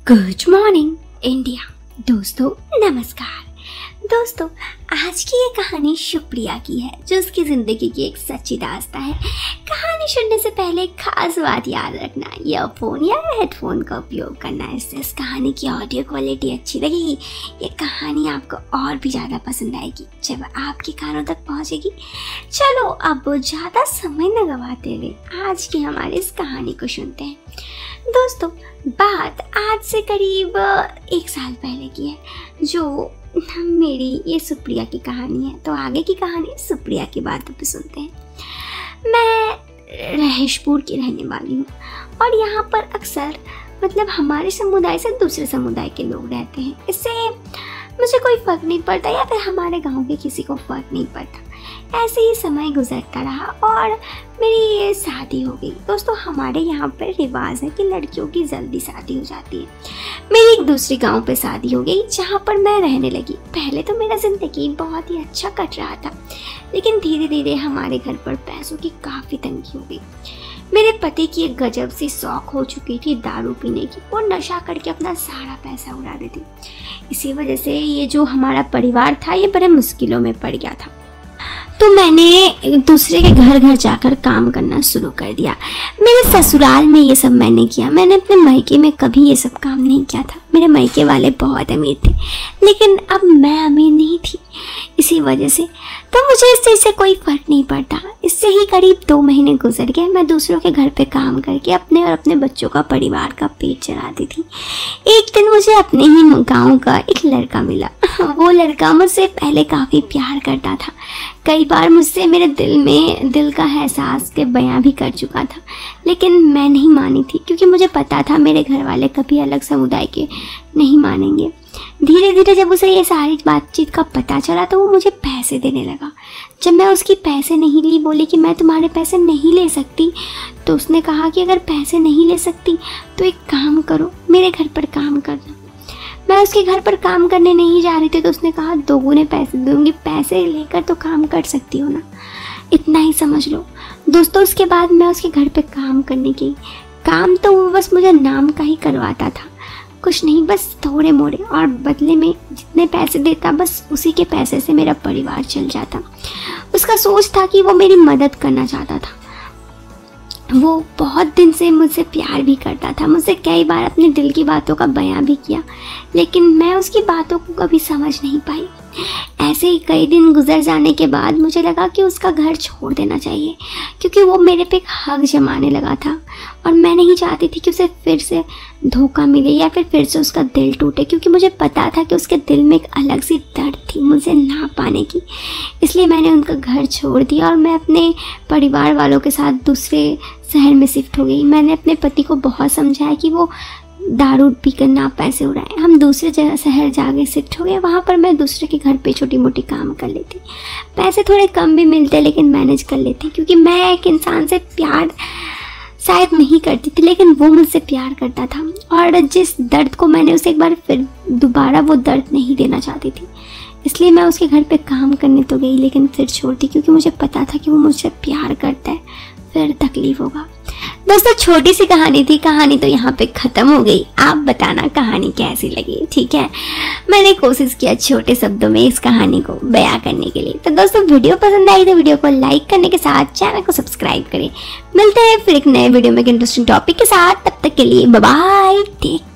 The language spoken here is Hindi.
Good morning India. दोस्तों नमस्कार। दोस्तों आज की ये कहानी शुप्रिया की है, जो उसकी ज़िंदगी की एक सच्ची दास्तां है। कहानी सुनने से पहले एक खास बात याद रखना, ईयरफोन या हेडफोन का उपयोग करना। इससे इस कहानी की ऑडियो क्वालिटी अच्छी लगेगी। ये कहानी आपको और भी ज़्यादा पसंद आएगी जब आपके कानों तक पहुँचेगी। चलो अब ज़्यादा समय न गवाते हुए आज की हमारी इस कहानी को सुनते हैं। दोस्तों बात आज से करीब 1 साल पहले की है, जो मेरी ये सुप्रिया की कहानी है। तो आगे की कहानी सुप्रिया की बातों पे सुनते हैं। मैं रहेशपुर की रहने वाली हूँ और यहाँ पर अक्सर हमारे समुदाय से दूसरे समुदाय के लोग रहते हैं। इससे मुझे कोई फ़र्क नहीं पड़ता या फिर हमारे गांव के किसी को फ़र्क नहीं पड़ता। ऐसे ही समय गुजरता रहा और मेरी ये शादी हो गई। दोस्तों हमारे यहाँ पर रिवाज है कि लड़कियों की जल्दी शादी हो जाती है। मेरी एक दूसरी गांव पे शादी हो गई जहाँ पर मैं रहने लगी। पहले तो मेरा ज़िंदगी बहुत ही अच्छा कट रहा था, लेकिन धीरे धीरे हमारे घर पर पैसों की काफ़ी तंगी हो गई। मेरे पति की एक गजब सी शौक हो चुकी थी दारू पीने की। वो नशा करके अपना सारा पैसा उड़ा देती। इसी वजह से ये जो हमारा परिवार था ये बड़े मुश्किलों में पड़ गया था। तो मैंने दूसरे के घर घर जाकर काम करना शुरू कर दिया। मेरे ससुराल में ये सब मैंने किया। मैंने अपने मायके में कभी ये सब काम नहीं किया था। मेरे मायके वाले बहुत अमीर थे, लेकिन अब मैं अमीर नहीं थी। इसी वजह से तो मुझे इस चीज़ से कोई फ़र्क नहीं पड़ता। इससे ही करीब 2 महीने गुजर गए। मैं दूसरों के घर पे काम करके अपने और अपने बच्चों का, परिवार का पेट चलाती थी। एक दिन मुझे अपने ही गांव का एक लड़का मिला। वो लड़का मुझसे पहले काफ़ी प्यार करता था। कई बार मुझसे मेरे दिल का एहसास के बयां भी कर चुका था, लेकिन मैं नहीं मानी थी, क्योंकि मुझे पता था मेरे घर वाले कभी अलग समुदाय के नहीं मानेंगे। धीरे धीरे जब उसे ये सारी बातचीत का पता चला तो वो मुझे पैसे देने लगा। जब मैं उसकी पैसे नहीं ली, बोली कि मैं तुम्हारे पैसे नहीं ले सकती, तो उसने कहा कि अगर पैसे नहीं ले सकती तो एक काम करो, मेरे घर पर काम करना। मैं उसके घर पर काम करने नहीं जा रही थी, तो उसने कहा 2 गुने पैसे दूंगी, पैसे लेकर तो काम कर सकती हो ना, इतना ही समझ लो। दोस्तों उसके बाद मैं उसके घर पे काम करने गई। काम तो वो बस मुझे नाम का ही करवाता था, कुछ नहीं, बस थोड़े मोड़े, और बदले में जितने पैसे देता बस उसी के पैसे से मेरा परिवार चल जाता। उसका सोच था कि वो मेरी मदद करना चाहता था। वो बहुत दिन से मुझसे प्यार भी करता था। मुझसे कई बार अपने दिल की बातों का बयां भी किया, लेकिन मैं उसकी बातों को कभी समझ नहीं पाई। ऐसे ही कई दिन गुजर जाने के बाद मुझे लगा कि उसका घर छोड़ देना चाहिए, क्योंकि वो मेरे पे हक जमाने लगा था और मैं नहीं चाहती थी कि उसे फिर से धोखा मिले या फिर से उसका दिल टूटे, क्योंकि मुझे पता था कि उसके दिल में एक अलग सी दर्द थी मुझे ना पाने की। इसलिए मैंने उनका घर छोड़ दिया और मैं अपने परिवार वालों के साथ दूसरे शहर में शिफ्ट हो गई। मैंने अपने पति को बहुत समझाया कि वो दारू पीकर ना पैसे उड़ाए। हम दूसरे शहर जाके शिफ्ट हो गए। वहाँ पर मैं दूसरे के घर पे छोटी मोटी काम कर लेती। पैसे थोड़े कम भी मिलते, लेकिन मैनेज कर लेती, क्योंकि मैं एक इंसान से प्यार शायद नहीं करती थी, लेकिन वो मुझसे प्यार करता था। और जिस दर्द को मैंने उसे एक बार फिर दोबारा वो दर्द नहीं देना चाहती थी, इसलिए मैं उसके घर पे काम करने तो गई, लेकिन फिर छोड़ दी, क्योंकि मुझे पता था कि वो मुझसे प्यार करता है, फिर तकलीफ होगा। दोस्तों छोटी सी कहानी थी, कहानी तो यहाँ पे ख़त्म हो गई। आप बताना कहानी कैसी लगी, ठीक है। मैंने कोशिश किया छोटे शब्दों में इस कहानी को बयां करने के लिए। तो दोस्तों वीडियो पसंद आई तो वीडियो को लाइक करने के साथ चैनल को सब्सक्राइब करें। मिलते हैं फिर एक नए वीडियो में एक इंटरेस्टिंग टॉपिक के साथ। तब तक के लिए बाय बाय, टेक